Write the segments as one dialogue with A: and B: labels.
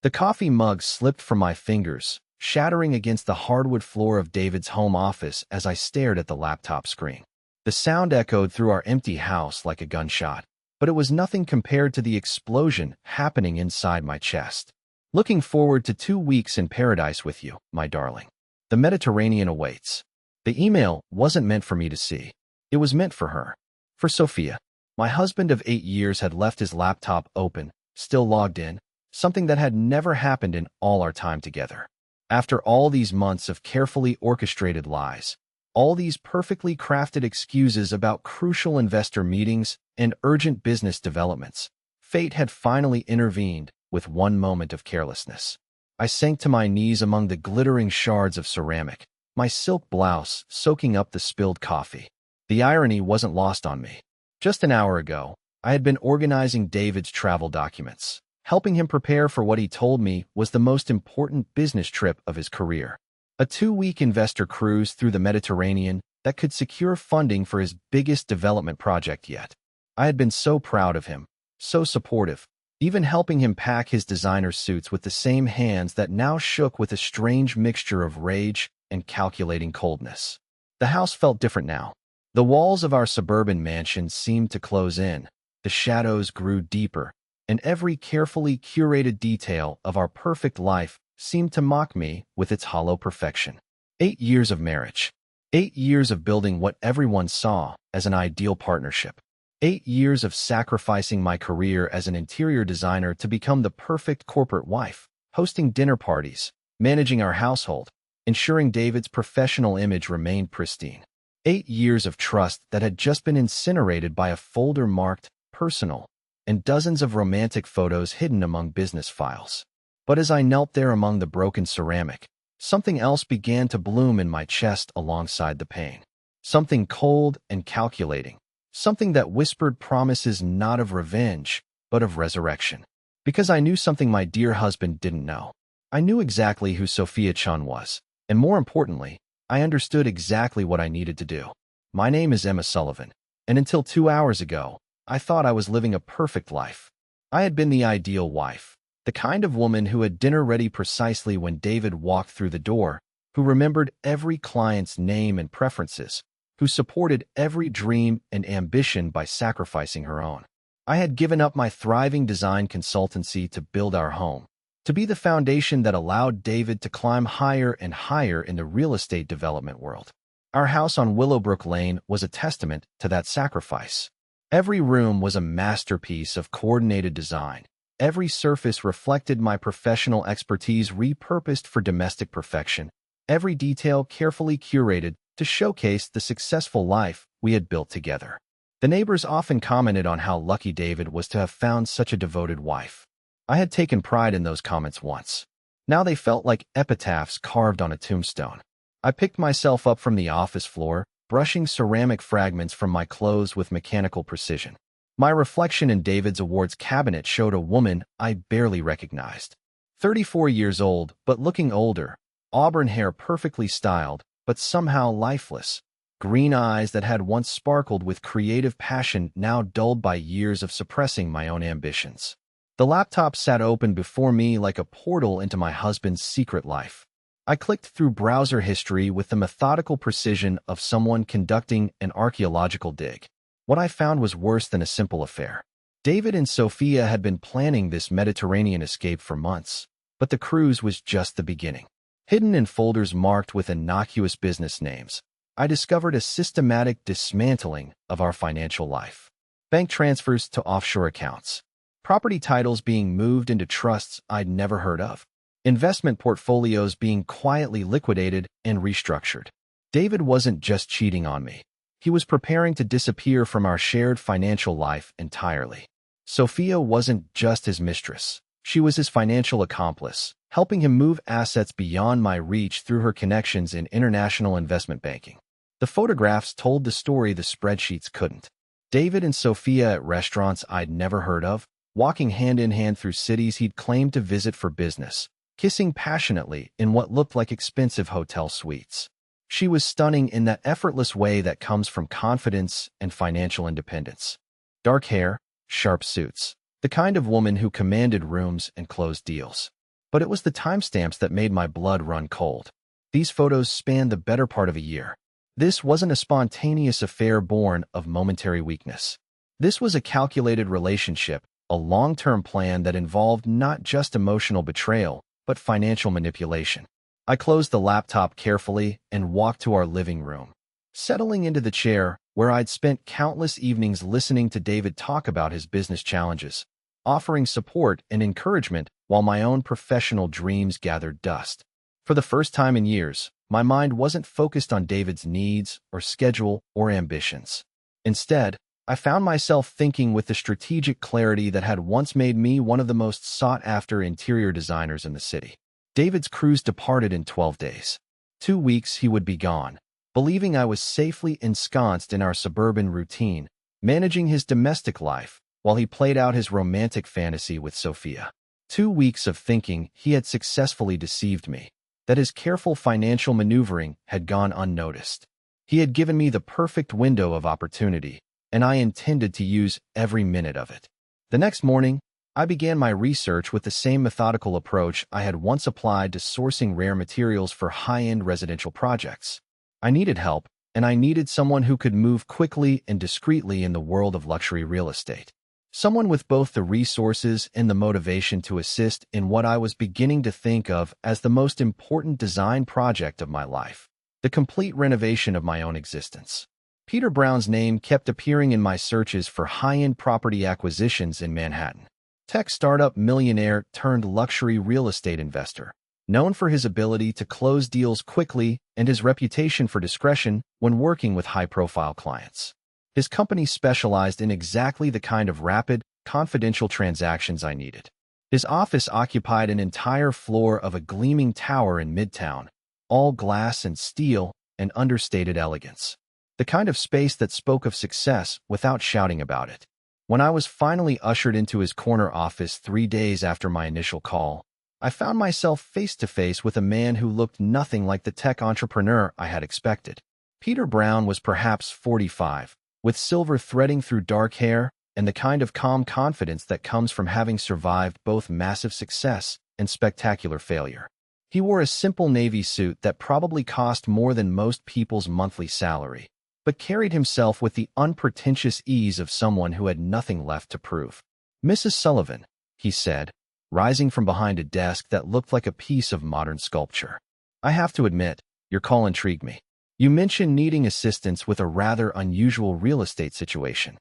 A: The coffee mug slipped from my fingers, shattering against the hardwood floor of David's home office as I stared at the laptop screen. The sound echoed through our empty house like a gunshot, but it was nothing compared to the explosion happening inside my chest. Looking forward to 2 weeks in paradise with you, my darling. The Mediterranean awaits. The email wasn't meant for me to see. It was meant for her. For Sophia. My husband of 8 years had left his laptop open, still logged in, something that had never happened in all our time together. After all these months of carefully orchestrated lies, all these perfectly crafted excuses about crucial investor meetings and urgent business developments, fate had finally intervened with one moment of carelessness. I sank to my knees among the glittering shards of ceramic, my silk blouse soaking up the spilled coffee. The irony wasn't lost on me. Just an hour ago, I had been organizing David's travel documents, helping him prepare for what he told me was the most important business trip of his career. A 2-week investor cruise through the Mediterranean that could secure funding for his biggest development project yet. I had been so proud of him, so supportive, even helping him pack his designer suits with the same hands that now shook with a strange mixture of rage and calculating coldness. The house felt different now. The walls of our suburban mansion seemed to close in, the shadows grew deeper, and every carefully curated detail of our perfect life seemed to mock me with its hollow perfection. 8 years of marriage. 8 years of building what everyone saw as an ideal partnership. 8 years of sacrificing my career as an interior designer to become the perfect corporate wife, hosting dinner parties, managing our household, ensuring David's professional image remained pristine. 8 years of trust that had just been incinerated by a folder marked personal and dozens of romantic photos hidden among business files. But as I knelt there among the broken ceramic, something else began to bloom in my chest alongside the pain. Something cold and calculating. Something that whispered promises not of revenge, but of resurrection. Because I knew something my dear husband didn't know. I knew exactly who Sophia Chun was, and more importantly, I understood exactly what I needed to do. My name is Emma Sullivan, and until 2 hours ago, I thought I was living a perfect life. I had been the ideal wife, the kind of woman who had dinner ready precisely when David walked through the door, who remembered every client's name and preferences, who supported every dream and ambition by sacrificing her own. I had given up my thriving design consultancy to build our home, to be the foundation that allowed David to climb higher and higher in the real estate development world. Our house on Willowbrook Lane was a testament to that sacrifice. Every room was a masterpiece of coordinated design. Every surface reflected my professional expertise repurposed for domestic perfection. Every detail carefully curated to showcase the successful life we had built together. The neighbors often commented on how lucky David was to have found such a devoted wife. I had taken pride in those comments once. Now they felt like epitaphs carved on a tombstone. I picked myself up from the office floor, brushing ceramic fragments from my clothes with mechanical precision. My reflection in David's awards cabinet showed a woman I barely recognized. 34 years old, but looking older, auburn hair perfectly styled, but somehow lifeless, green eyes that had once sparkled with creative passion now dulled by years of suppressing my own ambitions. The laptop sat open before me like a portal into my husband's secret life. I clicked through browser history with the methodical precision of someone conducting an archaeological dig. What I found was worse than a simple affair. David and Sophia had been planning this Mediterranean escape for months, but the cruise was just the beginning. Hidden in folders marked with innocuous business names, I discovered a systematic dismantling of our financial life. Bank transfers to offshore accounts. Property titles being moved into trusts I'd never heard of. Investment portfolios being quietly liquidated and restructured. David wasn't just cheating on me. He was preparing to disappear from our shared financial life entirely. Sophia wasn't just his mistress. She was his financial accomplice, helping him move assets beyond my reach through her connections in international investment banking. The photographs told the story the spreadsheets couldn't. David and Sophia at restaurants I'd never heard of, walking hand in hand through cities he'd claimed to visit for business, kissing passionately in what looked like expensive hotel suites. She was stunning in that effortless way that comes from confidence and financial independence. Dark hair, sharp suits. The kind of woman who commanded rooms and closed deals. But it was the timestamps that made my blood run cold. These photos spanned the better part of a year. This wasn't a spontaneous affair born of momentary weakness. This was a calculated relationship, a long-term plan that involved not just emotional betrayal, but financial manipulation. I closed the laptop carefully and walked to our living room. Settling into the chair, where I'd spent countless evenings listening to David talk about his business challenges, offering support and encouragement while my own professional dreams gathered dust. For the first time in years, my mind wasn't focused on David's needs or schedule or ambitions. Instead, I found myself thinking with the strategic clarity that had once made me one of the most sought-after interior designers in the city. David's cruise departed in 12 days. 2 weeks he would be gone, believing I was safely ensconced in our suburban routine, managing his domestic life while he played out his romantic fantasy with Sophia. 2 weeks of thinking he had successfully deceived me, that his careful financial maneuvering had gone unnoticed. He had given me the perfect window of opportunity, and I intended to use every minute of it. The next morning, I began my research with the same methodical approach I had once applied to sourcing rare materials for high-end residential projects. I needed help, and I needed someone who could move quickly and discreetly in the world of luxury real estate. Someone with both the resources and the motivation to assist in what I was beginning to think of as the most important design project of my life, the complete renovation of my own existence. Peter Brown's name kept appearing in my searches for high-end property acquisitions in Manhattan. Tech startup millionaire turned luxury real estate investor, known for his ability to close deals quickly and his reputation for discretion when working with high-profile clients. His company specialized in exactly the kind of rapid, confidential transactions I needed. His office occupied an entire floor of a gleaming tower in Midtown, all glass and steel and understated elegance. The kind of space that spoke of success without shouting about it. When I was finally ushered into his corner office 3 days after my initial call, I found myself face-to-face with a man who looked nothing like the tech entrepreneur I had expected. Peter Brown was perhaps 45, with silver threading through dark hair and the kind of calm confidence that comes from having survived both massive success and spectacular failure. He wore a simple navy suit that probably cost more than most people's monthly salary, but carried himself with the unpretentious ease of someone who had nothing left to prove. "Mrs. Sullivan," he said, rising from behind a desk that looked like a piece of modern sculpture. "I have to admit, your call intrigued me. You mentioned needing assistance with a rather unusual real estate situation."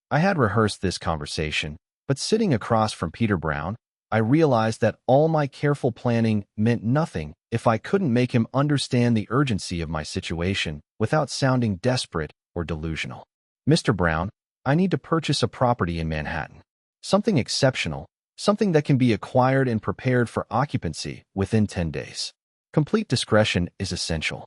A: I had rehearsed this conversation, but sitting across from Peter Brown, I realized that all my careful planning meant nothing if I couldn't make him understand the urgency of my situation without sounding desperate or delusional. "Mr. Brown, I need to purchase a property in Manhattan. Something exceptional, something that can be acquired and prepared for occupancy within 10 days. Complete discretion is essential."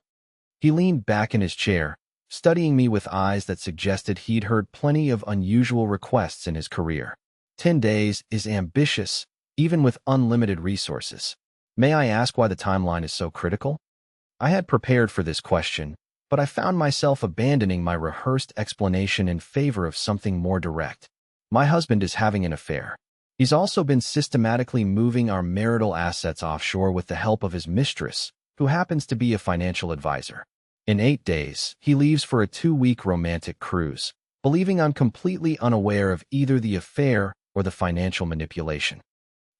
A: He leaned back in his chair, studying me with eyes that suggested he'd heard plenty of unusual requests in his career. 10 days is ambitious, even with unlimited resources. May I ask why the timeline is so critical? I had prepared for this question, but I found myself abandoning my rehearsed explanation in favor of something more direct. My husband is having an affair. He's also been systematically moving our marital assets offshore with the help of his mistress, who happens to be a financial advisor. In 8 days, he leaves for a 2-week romantic cruise, believing I'm completely unaware of either the affair or the financial manipulation.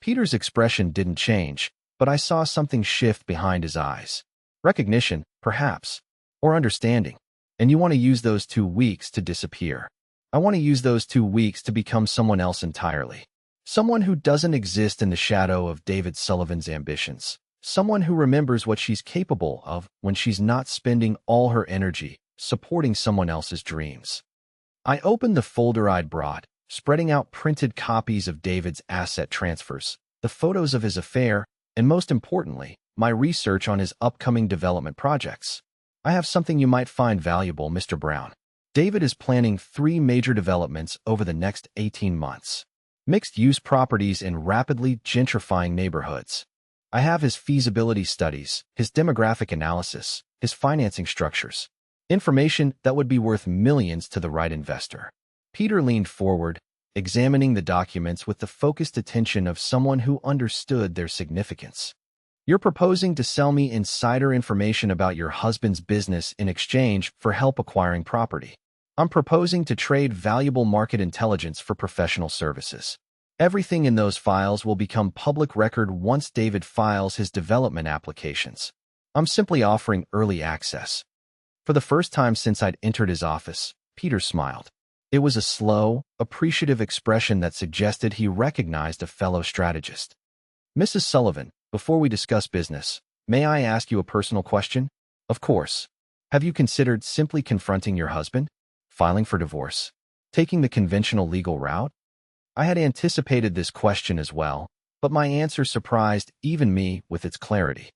A: Peter's expression didn't change, but I saw something shift behind his eyes. Recognition, perhaps, or understanding. "And you want to use those 2 weeks to disappear." "I want to use those 2 weeks to become someone else entirely. Someone who doesn't exist in the shadow of David Sullivan's ambitions. Someone who remembers what she's capable of when she's not spending all her energy supporting someone else's dreams." I opened the folder I'd brought, spreading out printed copies of David's asset transfers, the photos of his affair, and most importantly, my research on his upcoming development projects. "I have something you might find valuable, Mr. Brown. David is planning 3 major developments over the next 18 months. Mixed-use properties in rapidly gentrifying neighborhoods. I have his feasibility studies, his demographic analysis, his financing structures. Information that would be worth millions to the right investor." Peter leaned forward, examining the documents with the focused attention of someone who understood their significance. You're proposing to sell me insider information about your husband's business in exchange for help acquiring property. I'm proposing to trade valuable market intelligence for professional services. Everything in those files will become public record once David files his development applications. I'm simply offering early access. For the first time since I'd entered his office, Peter smiled. It was a slow, appreciative expression that suggested he recognized a fellow strategist. Mrs. Sullivan, before we discuss business, may I ask you a personal question? Of course. Have you considered simply confronting your husband? Filing for divorce? Taking the conventional legal route? I had anticipated this question as well, but my answer surprised even me with its clarity.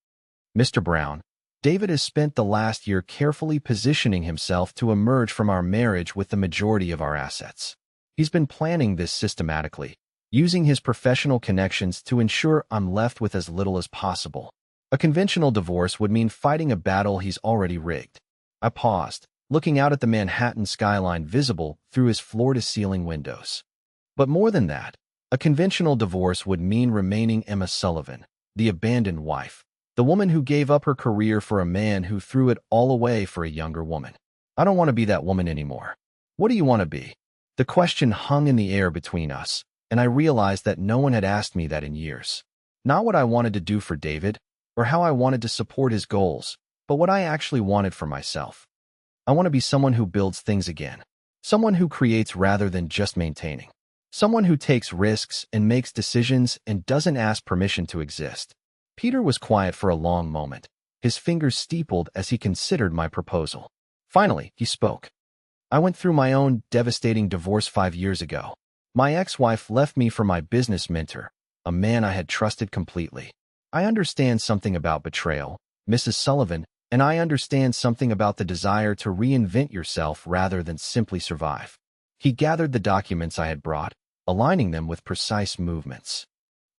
A: Mr. Brown, David has spent the last year carefully positioning himself to emerge from our marriage with the majority of our assets. He's been planning this systematically, using his professional connections to ensure I'm left with as little as possible. A conventional divorce would mean fighting a battle he's already rigged. I paused, looking out at the Manhattan skyline visible through his floor-to-ceiling windows. But more than that, a conventional divorce would mean remaining Emma Sullivan, the abandoned wife, the woman who gave up her career for a man who threw it all away for a younger woman. I don't want to be that woman anymore. What do you want to be? The question hung in the air between us, and I realized that no one had asked me that in years. Not what I wanted to do for David, or how I wanted to support his goals, but what I actually wanted for myself. I want to be someone who builds things again. Someone who creates rather than just maintaining. Someone who takes risks and makes decisions and doesn't ask permission to exist. Peter was quiet for a long moment, his fingers steepled as he considered my proposal. Finally, he spoke. I went through my own devastating divorce 5 years ago. My ex-wife left me for my business mentor, a man I had trusted completely. I understand something about betrayal, Mrs. Sullivan, and I understand something about the desire to reinvent yourself rather than simply survive. He gathered the documents I had brought, aligning them with precise movements.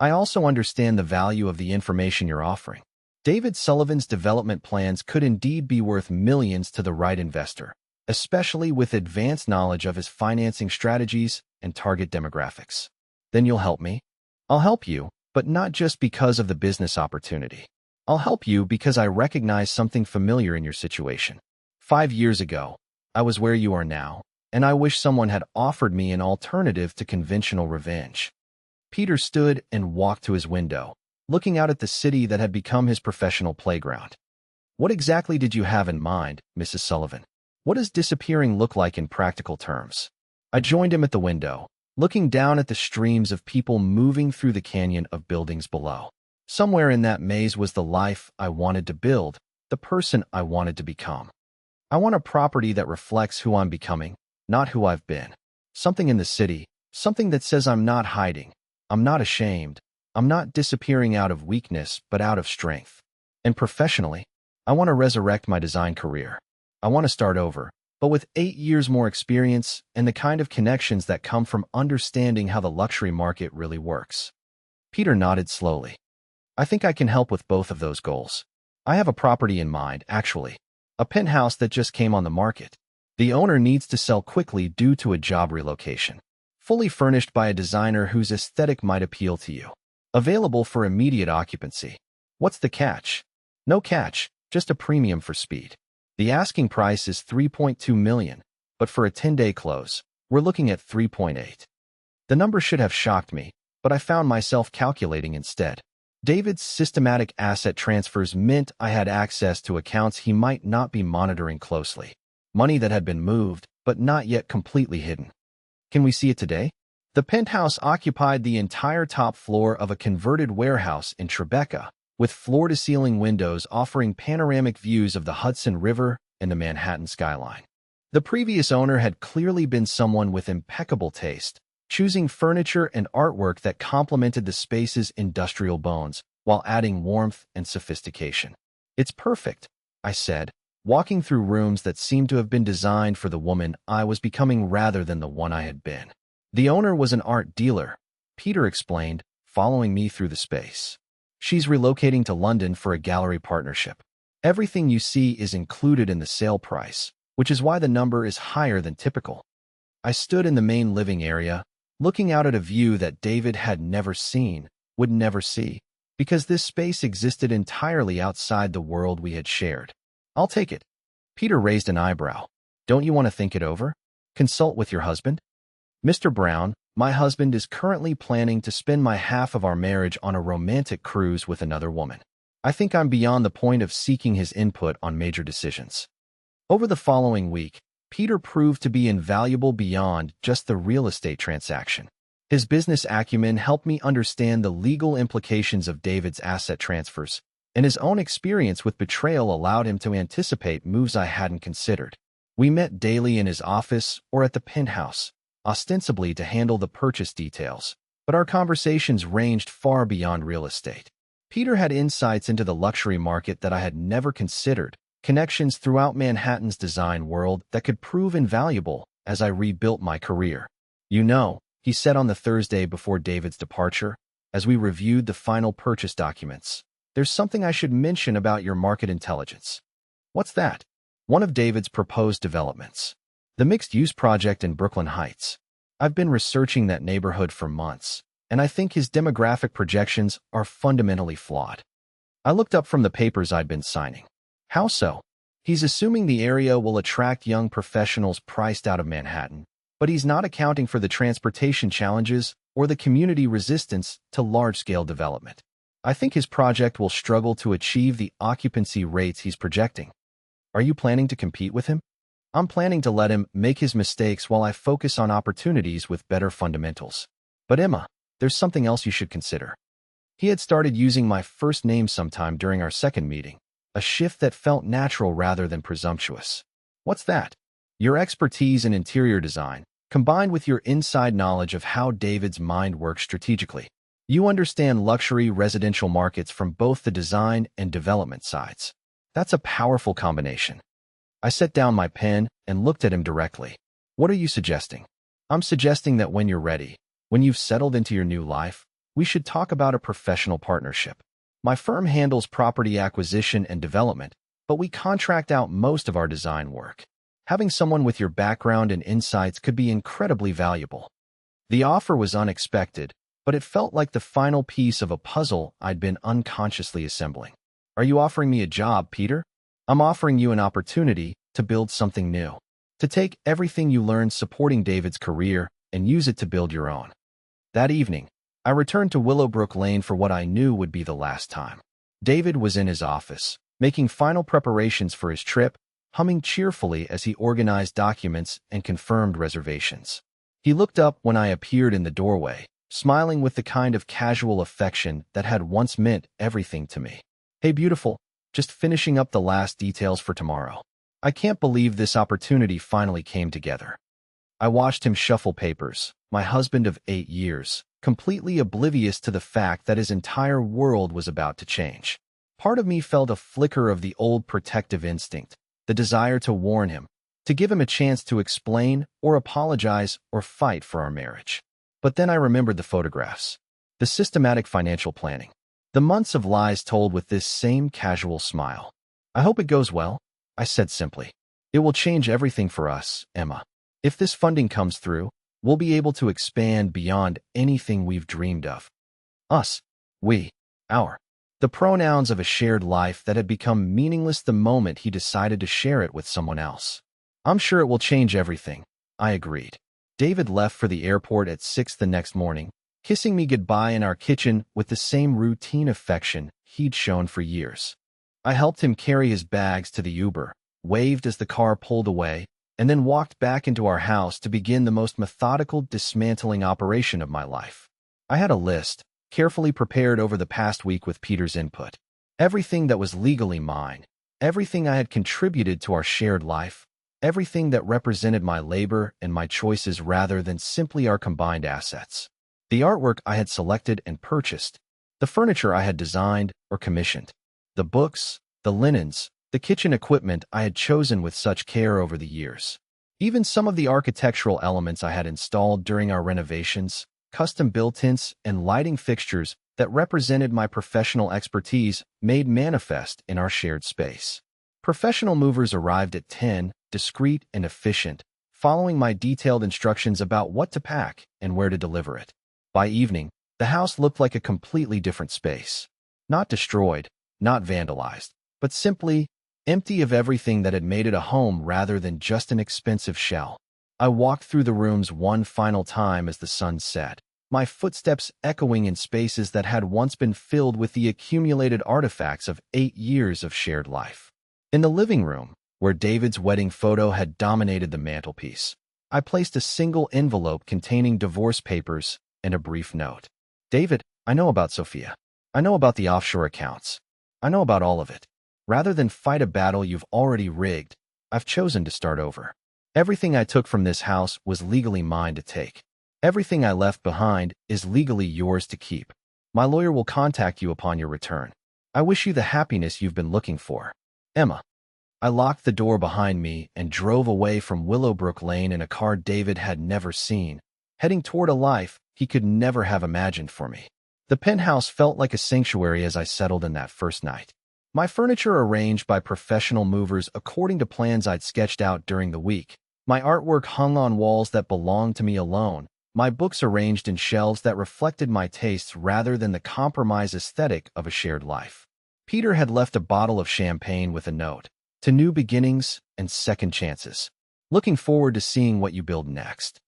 A: I also understand the value of the information you're offering. David Sullivan's development plans could indeed be worth millions to the right investor, especially with advanced knowledge of his financing strategies and target demographics. Then you'll help me? I'll help you, but not just because of the business opportunity. I'll help you because I recognize something familiar in your situation. 5 years ago, I was where you are now, and I wish someone had offered me an alternative to conventional revenge. Peter stood and walked to his window, looking out at the city that had become his professional playground. What exactly did you have in mind, Mrs. Sullivan? What does disappearing look like in practical terms? I joined him at the window, looking down at the streams of people moving through the canyon of buildings below. Somewhere in that maze was the life I wanted to build, the person I wanted to become. I want a property that reflects who I'm becoming, not who I've been. Something in the city, something that says I'm not hiding, I'm not ashamed, I'm not disappearing out of weakness but out of strength. And professionally, I want to resurrect my design career. I want to start over, but with 8 years more experience and the kind of connections that come from understanding how the luxury market really works. Peter nodded slowly. I think I can help with both of those goals. I have a property in mind, actually. A penthouse that just came on the market. The owner needs to sell quickly due to a job relocation. Fully furnished by a designer whose aesthetic might appeal to you. Available for immediate occupancy. What's the catch? No catch, just a premium for speed. The asking price is $3.2 million, but for a 10-day close, we're looking at $3.8. The number should have shocked me, but I found myself calculating instead. David's systematic asset transfers meant I had access to accounts he might not be monitoring closely. Money that had been moved, but not yet completely hidden. Can we see it today? The penthouse occupied the entire top floor of a converted warehouse in Tribeca, with floor-to-ceiling windows offering panoramic views of the Hudson River and the Manhattan skyline. The previous owner had clearly been someone with impeccable taste, choosing furniture and artwork that complemented the space's industrial bones while adding warmth and sophistication. It's perfect, I said, walking through rooms that seemed to have been designed for the woman I was becoming rather than the one I had been. The owner was an art dealer, Peter explained, following me through the space. She's relocating to London for a gallery partnership. Everything you see is included in the sale price, which is why the number is higher than typical. I stood in the main living area, looking out at a view that David had never seen, would never see, because this space existed entirely outside the world we had shared. I'll take it. Peter raised an eyebrow. Don't you want to think it over? Consult with your husband? Mr. Brown, my husband is currently planning to spend my half of our marriage on a romantic cruise with another woman. I think I'm beyond the point of seeking his input on major decisions. Over the following week, Peter proved to be invaluable beyond just the real estate transaction. His business acumen helped me understand the legal implications of David's asset transfers, and his own experience with betrayal allowed him to anticipate moves I hadn't considered. We met daily in his office or at the penthouse, ostensibly to handle the purchase details, but our conversations ranged far beyond real estate. Peter had insights into the luxury market that I had never considered, connections throughout Manhattan's design world that could prove invaluable as I rebuilt my career. You know, he said on the Thursday before David's departure, as we reviewed the final purchase documents, there's something I should mention about your market intelligence. What's that? One of David's proposed developments. The mixed-use project in Brooklyn Heights. I've been researching that neighborhood for months, and I think his demographic projections are fundamentally flawed. I looked up from the papers I'd been signing. How so? He's assuming the area will attract young professionals priced out of Manhattan, but he's not accounting for the transportation challenges or the community resistance to large-scale development. I think his project will struggle to achieve the occupancy rates he's projecting. Are you planning to compete with him? I'm planning to let him make his mistakes while I focus on opportunities with better fundamentals. But Emma, there's something else you should consider. He had started using my first name sometime during our second meeting, a shift that felt natural rather than presumptuous. What's that? Your expertise in interior design, combined with your inside knowledge of how David's mind works strategically. You understand luxury residential markets from both the design and development sides. That's a powerful combination. I set down my pen and looked at him directly. What are you suggesting? I'm suggesting that when you're ready, when you've settled into your new life, we should talk about a professional partnership. My firm handles property acquisition and development, but we contract out most of our design work. Having someone with your background and insights could be incredibly valuable. The offer was unexpected, but it felt like the final piece of a puzzle I'd been unconsciously assembling. Are you offering me a job, Peter? I'm offering you an opportunity to build something new, to take everything you learned supporting David's career and use it to build your own. That evening, I returned to Willowbrook Lane for what I knew would be the last time. David was in his office, making final preparations for his trip, humming cheerfully as he organized documents and confirmed reservations. He looked up when I appeared in the doorway, smiling with the kind of casual affection that had once meant everything to me. Hey, beautiful. Just finishing up the last details for tomorrow. I can't believe this opportunity finally came together. I watched him shuffle papers, my husband of 8 years, completely oblivious to the fact that his entire world was about to change. Part of me felt a flicker of the old protective instinct, the desire to warn him, to give him a chance to explain or apologize or fight for our marriage. But then I remembered the photographs, the systematic financial planning, the months of lies told with this same casual smile. I hope it goes well, I said simply. It will change everything for us, Emma. If this funding comes through, we'll be able to expand beyond anything we've dreamed of. Us, we, our. The pronouns of a shared life that had become meaningless the moment he decided to share it with someone else. I'm sure it will change everything, I agreed. David left for the airport at 6 the next morning, kissing me goodbye in our kitchen with the same routine affection he'd shown for years. I helped him carry his bags to the Uber, waved as the car pulled away, and then walked back into our house to begin the most methodical dismantling operation of my life. I had a list, carefully prepared over the past week with Peter's input. Everything that was legally mine, everything I had contributed to our shared life, everything that represented my labor and my choices rather than simply our combined assets. The artwork I had selected and purchased, the furniture I had designed or commissioned, the books, the linens, the kitchen equipment I had chosen with such care over the years. Even some of the architectural elements I had installed during our renovations, custom built-ins and lighting fixtures that represented my professional expertise made manifest in our shared space. Professional movers arrived at 10, discreet and efficient, following my detailed instructions about what to pack and where to deliver it. By evening, the house looked like a completely different space. Not destroyed, not vandalized, but simply empty of everything that had made it a home rather than just an expensive shell. I walked through the rooms one final time as the sun set, my footsteps echoing in spaces that had once been filled with the accumulated artifacts of 8 years of shared life. In the living room, where David's wedding photo had dominated the mantelpiece, I placed a single envelope containing divorce papers and a brief note. David, I know about Sophia. I know about the offshore accounts. I know about all of it. Rather than fight a battle you've already rigged, I've chosen to start over. Everything I took from this house was legally mine to take. Everything I left behind is legally yours to keep. My lawyer will contact you upon your return. I wish you the happiness you've been looking for. Emma. I locked the door behind me and drove away from Willowbrook Lane in a car David had never seen, heading toward a life he could never have imagined for me. The penthouse felt like a sanctuary as I settled in that first night. My furniture arranged by professional movers according to plans I'd sketched out during the week. My artwork hung on walls that belonged to me alone. My books arranged in shelves that reflected my tastes rather than the compromise aesthetic of a shared life. Peter had left a bottle of champagne with a note, to new beginnings and second chances. Looking forward to seeing what you build next.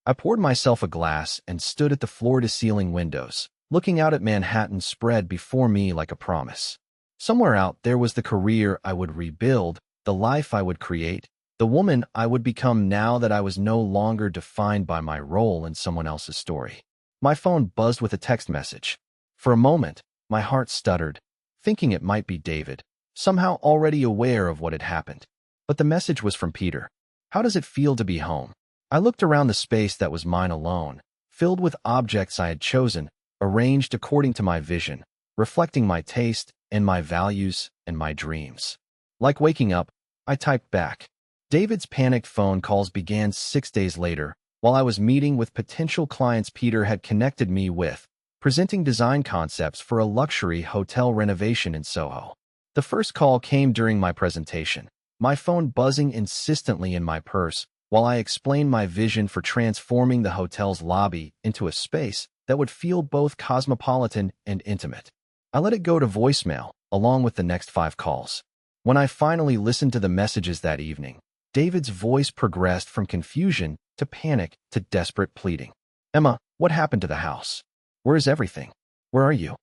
A: I poured myself a glass and stood at the floor-to-ceiling windows, looking out at Manhattan spread before me like a promise. Somewhere out there was the career I would rebuild, the life I would create, the woman I would become now that I was no longer defined by my role in someone else's story. My phone buzzed with a text message. For a moment, my heart stuttered, thinking it might be David, somehow already aware of what had happened. But the message was from Peter. How does it feel to be home? I looked around the space that was mine alone, filled with objects I had chosen, arranged according to my vision, reflecting my taste and my values and my dreams. Like waking up, I typed back. David's panicked phone calls began 6 days later, while I was meeting with potential clients Peter had connected me with, presenting design concepts for a luxury hotel renovation in Soho. The first call came during my presentation, my phone buzzing insistently in my purse while I explained my vision for transforming the hotel's lobby into a space that would feel both cosmopolitan and intimate. I let it go to voicemail, along with the next 5 calls. When I finally listened to the messages that evening, David's voice progressed from confusion to panic to desperate pleading. Emma, what happened to the house? Where is everything? Where are you?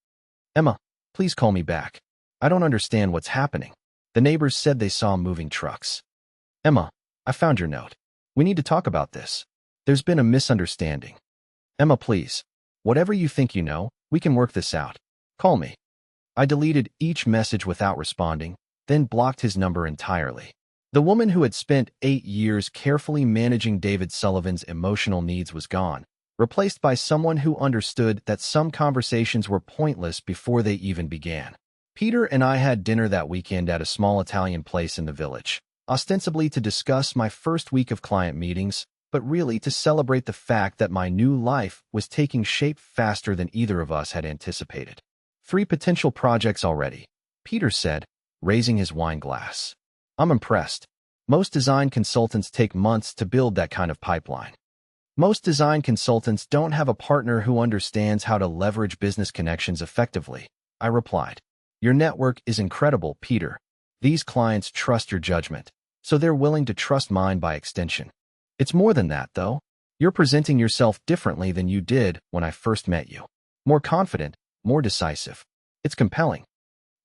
A: Emma, please call me back. I don't understand what's happening. The neighbors said they saw moving trucks. Emma, I found your note. We need to talk about this. There's been a misunderstanding. Emma, please. Whatever you think you know, we can work this out. Call me. I deleted each message without responding, then blocked his number entirely. The woman who had spent 8 years carefully managing David Sullivan's emotional needs was gone, replaced by someone who understood that some conversations were pointless before they even began. Peter and I had dinner that weekend at a small Italian place in the village, ostensibly to discuss my first week of client meetings, but really to celebrate the fact that my new life was taking shape faster than either of us had anticipated. 3 potential projects already, Peter said, raising his wine glass. I'm impressed. Most design consultants take months to build that kind of pipeline. Most design consultants don't have a partner who understands how to leverage business connections effectively, I replied. Your network is incredible, Peter. These clients trust your judgment, so they're willing to trust mine by extension. It's more than that, though. You're presenting yourself differently than you did when I first met you. More confident, more decisive. It's compelling.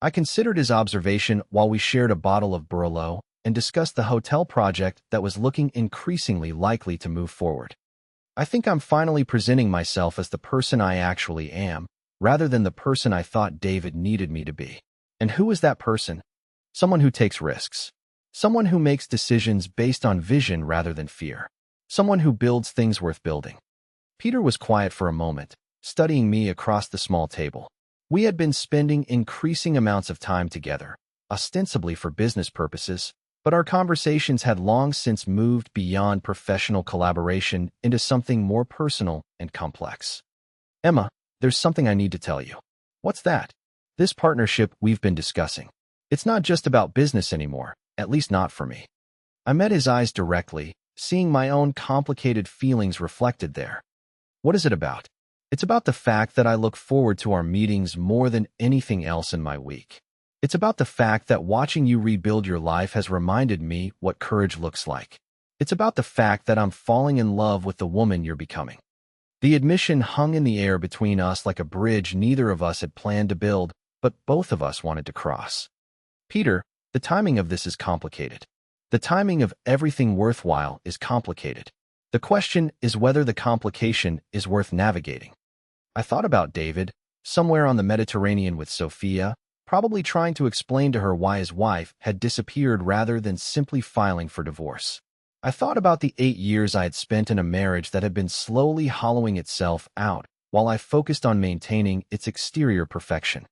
A: I considered his observation while we shared a bottle of Burlo and discussed the hotel project that was looking increasingly likely to move forward. I think I'm finally presenting myself as the person I actually am, rather than the person I thought David needed me to be. And who is that person? Someone who takes risks. Someone who makes decisions based on vision rather than fear. Someone who builds things worth building. Peter was quiet for a moment, studying me across the small table. We had been spending increasing amounts of time together, ostensibly for business purposes, but our conversations had long since moved beyond professional collaboration into something more personal and complex. Emma, there's something I need to tell you. What's that? This partnership we've been discussing. It's not just about business anymore, at least not for me. I met his eyes directly, seeing my own complicated feelings reflected there. What is it about? It's about the fact that I look forward to our meetings more than anything else in my week. It's about the fact that watching you rebuild your life has reminded me what courage looks like. It's about the fact that I'm falling in love with the woman you're becoming. The admission hung in the air between us like a bridge neither of us had planned to build, but both of us wanted to cross. Peter, the timing of this is complicated. The timing of everything worthwhile is complicated. The question is whether the complication is worth navigating. I thought about David, somewhere on the Mediterranean with Sophia, probably trying to explain to her why his wife had disappeared rather than simply filing for divorce. I thought about the 8 years I had spent in a marriage that had been slowly hollowing itself out while I focused on maintaining its exterior perfection.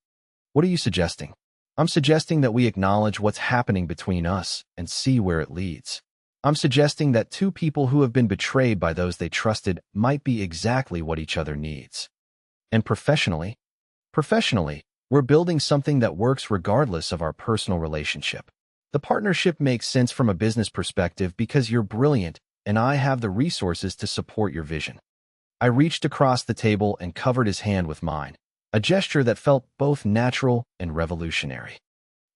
A: What are you suggesting? I'm suggesting that we acknowledge what's happening between us and see where it leads. I'm suggesting that two people who have been betrayed by those they trusted might be exactly what each other needs. And professionally, we're building something that works regardless of our personal relationship. The partnership makes sense from a business perspective because you're brilliant and I have the resources to support your vision. I reached across the table and covered his hand with mine, a gesture that felt both natural and revolutionary.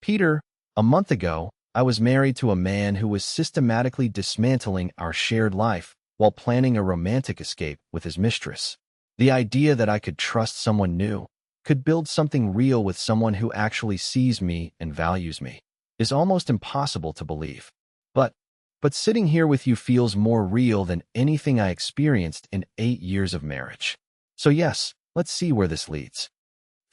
A: Peter, a month ago, I was married to a man who was systematically dismantling our shared life while planning a romantic escape with his mistress. The idea that I could trust someone new, could build something real with someone who actually sees me and values me, is almost impossible to believe. But sitting here with you feels more real than anything I experienced in 8 years of marriage. So yes, let's see where this leads.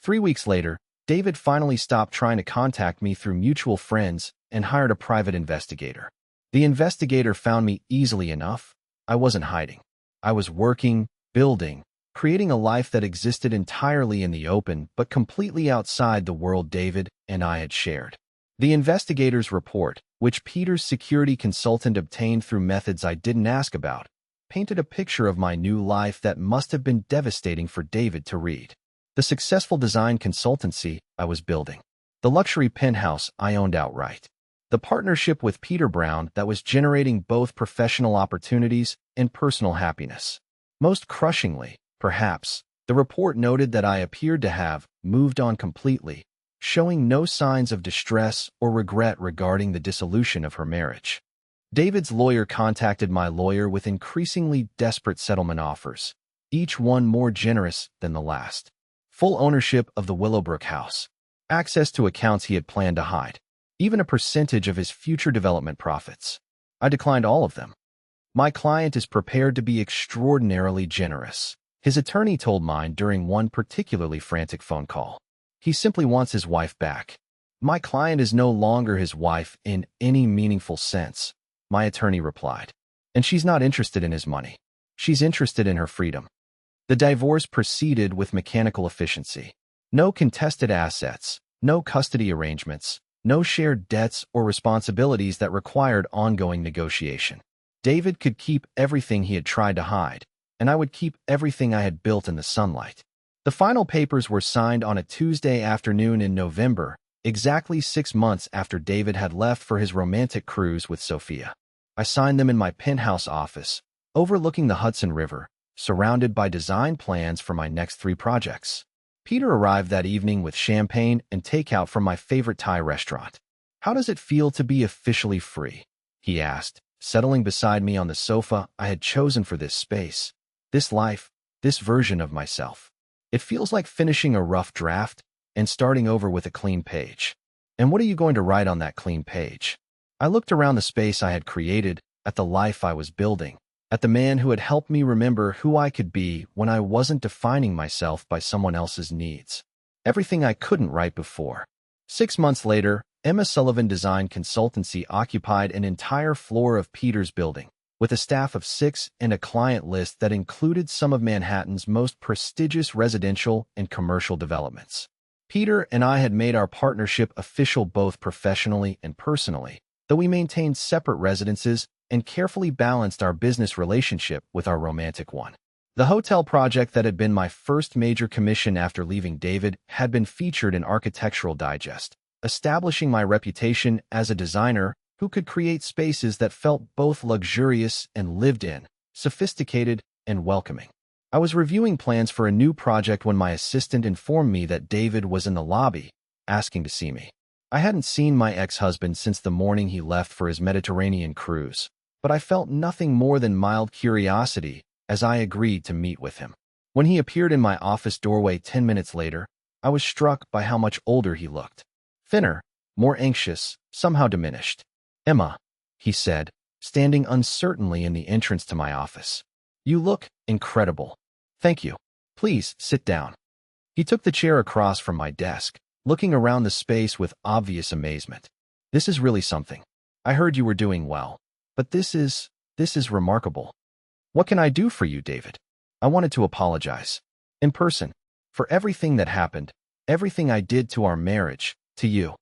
A: 3 weeks later, David finally stopped trying to contact me through mutual friends and hired a private investigator. The investigator found me easily enough. I wasn't hiding. I was working, building, creating a life that existed entirely in the open but completely outside the world David and I had shared. The investigator's report, which Peter's security consultant obtained through methods I didn't ask about, painted a picture of my new life that must have been devastating for David to read. The successful design consultancy I was building, the luxury penthouse I owned outright, the partnership with Peter Brown that was generating both professional opportunities and personal happiness. Most crushingly, perhaps, the report noted that I appeared to have moved on completely, showing no signs of distress or regret regarding the dissolution of her marriage. David's lawyer contacted my lawyer with increasingly desperate settlement offers, each one more generous than the last. Full ownership of the Willowbrook house, access to accounts he had planned to hide, even a percentage of his future development profits. I declined all of them. My client is prepared to be extraordinarily generous, his attorney told mine during one particularly frantic phone call. He simply wants his wife back. My client is no longer his wife in any meaningful sense, my attorney replied. And she's not interested in his money. She's interested in her freedom. The divorce proceeded with mechanical efficiency. No contested assets, no custody arrangements, no shared debts or responsibilities that required ongoing negotiation. David could keep everything he had tried to hide, and I would keep everything I had built in the sunlight. The final papers were signed on a Tuesday afternoon in November, exactly 6 months after David had left for his romantic cruise with Sophia. I signed them in my penthouse office, overlooking the Hudson River, surrounded by design plans for my next 3 projects. Peter arrived that evening with champagne and takeout from my favorite Thai restaurant. "How does it feel to be officially free?" he asked, settling beside me on the sofa I had chosen for this space, this life, this version of myself. "It feels like finishing a rough draft and starting over with a clean page." "And what are you going to write on that clean page?" I looked around the space I had created, at the life I was building, at the man who had helped me remember who I could be when I wasn't defining myself by someone else's needs. Everything I couldn't write before. 6 months later, Emma Sullivan Design Consultancy occupied an entire floor of Peter's building, with a staff of 6 and a client list that included some of Manhattan's most prestigious residential and commercial developments. Peter and I had made our partnership official both professionally and personally, though we maintained separate residences and carefully balanced our business relationship with our romantic one. The hotel project that had been my first major commission after leaving David had been featured in Architectural Digest, establishing my reputation as a designer who could create spaces that felt both luxurious and lived in, sophisticated and welcoming. I was reviewing plans for a new project when my assistant informed me that David was in the lobby, asking to see me. I hadn't seen my ex-husband since the morning he left for his Mediterranean cruise, but I felt nothing more than mild curiosity as I agreed to meet with him. When he appeared in my office doorway 10 minutes later, I was struck by how much older he looked. Thinner, more anxious, somehow diminished. "Emma," he said, standing uncertainly in the entrance to my office. "You look incredible." "Thank you. Please sit down." He took the chair across from my desk, looking around the space with obvious amazement. "This is really something. I heard you were doing well, but this is remarkable. What can I do for you, David?" I wanted to apologize. In person. For everything that happened, everything I did to our marriage, to you.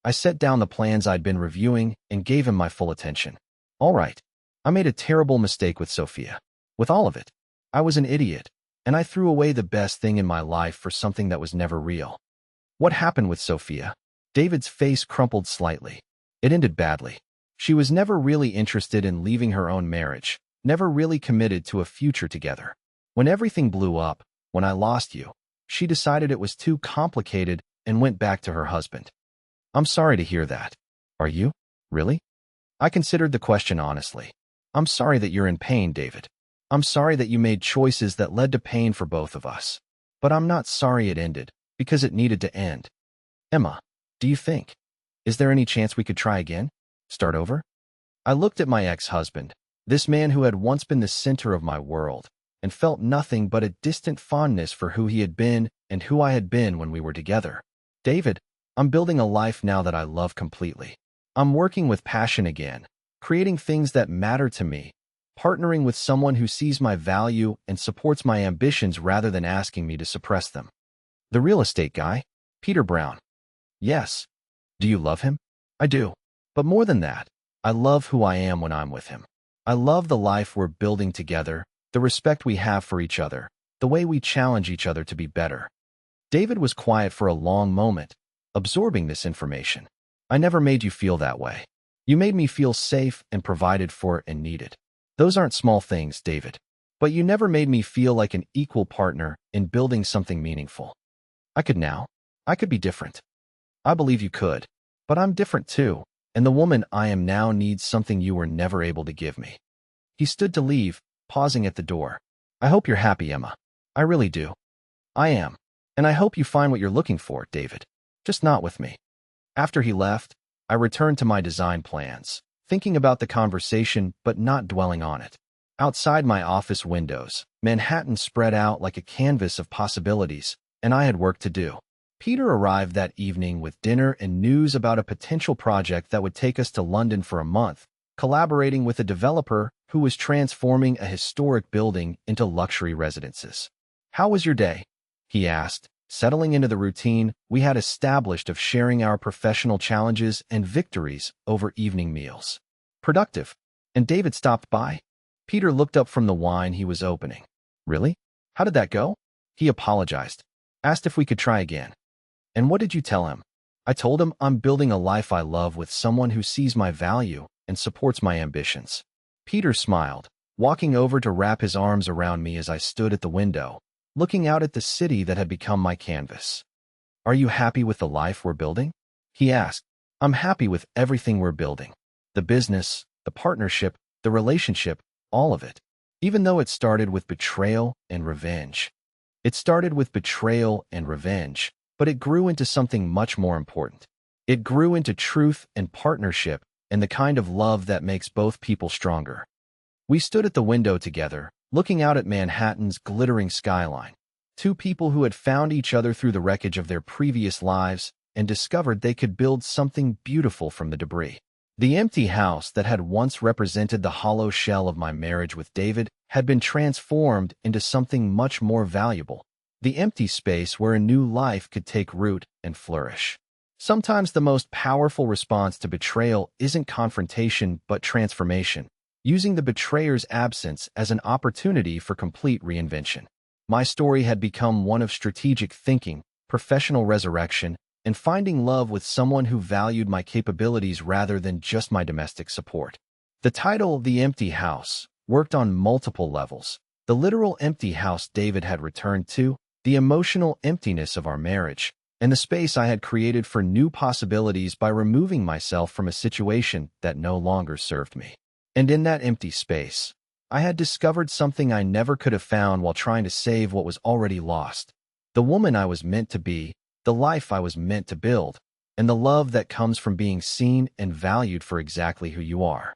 A: I set down the plans I'd been reviewing and gave him my full attention. "All right. I made a terrible mistake with Sophia. With all of it. I was an idiot, and I threw away the best thing in my life for something that was never real." "What happened with Sophia?" David's face crumpled slightly. "It ended badly. She was never really interested in leaving her own marriage, never really committed to a future together. When everything blew up, when I lost you, she decided it was too complicated and went back to her husband." "I'm sorry to hear that." "Are you? Really?" I considered the question honestly. "I'm sorry that you're in pain, David. I'm sorry that you made choices that led to pain for both of us. But I'm not sorry it ended, because it needed to end." "Emma, do you think? Is there any chance we could try again? Start over?" I looked at my ex-husband, this man who had once been the center of my world, and felt nothing but a distant fondness for who he had been and who I had been when we were together. "David, I'm building a life now that I love completely. I'm working with passion again, creating things that matter to me, partnering with someone who sees my value and supports my ambitions rather than asking me to suppress them." "The real estate guy? Peter Brown?" "Yes." "Do you love him?" "I do. But more than that, I love who I am when I'm with him. I love the life we're building together, the respect we have for each other, the way we challenge each other to be better." David was quiet for a long moment, absorbing this information. "I never made you feel that way. You made me feel safe and provided for and needed. Those aren't small things, David. But you never made me feel like an equal partner in building something meaningful. I could now. I could be different. I believe you could. But I'm different too, and the woman I am now needs something you were never able to give me." He stood to leave, pausing at the door. "I hope you're happy, Emma. I really do." "I am. And I hope you find what you're looking for, David. Just not with me." After he left, I returned to my design plans, thinking about the conversation but not dwelling on it. Outside my office windows, Manhattan spread out like a canvas of possibilities, and I had work to do. Peter arrived that evening with dinner and news about a potential project that would take us to London for a month, collaborating with a developer who was transforming a historic building into luxury residences. "How was your day?" he asked, settling into the routine we had established of sharing our professional challenges and victories over evening meals. "Productive." "And David stopped by?" Peter looked up from the wine he was opening. "Really? How did that go?" He apologized, asked if we could try again. "And what did you tell him?" I told him I'm building a life I love with someone who sees my value and supports my ambitions. Peter smiled, walking over to wrap his arms around me as I stood at the window, looking out at the city that had become my canvas. "Are you happy with the life we're building?" he asked. "I'm happy with everything we're building. The business, the partnership, the relationship, all of it. Even though it started with betrayal and revenge. It started with betrayal and revenge, but it grew into something much more important. It grew into truth and partnership and the kind of love that makes both people stronger." We stood at the window together, looking out at Manhattan's glittering skyline. Two people who had found each other through the wreckage of their previous lives and discovered they could build something beautiful from the debris. The empty house that had once represented the hollow shell of my marriage with David had been transformed into something much more valuable. The empty space where a new life could take root and flourish. Sometimes the most powerful response to betrayal isn't confrontation but transformation, using the betrayer's absence as an opportunity for complete reinvention. My story had become one of strategic thinking, professional resurrection, and finding love with someone who valued my capabilities rather than just my domestic support. The title, The Empty House, worked on multiple levels. The literal empty house David had returned to, the emotional emptiness of our marriage, and the space I had created for new possibilities by removing myself from a situation that no longer served me. And in that empty space, I had discovered something I never could have found while trying to save what was already lost. The woman I was meant to be, the life I was meant to build, and the love that comes from being seen and valued for exactly who you are.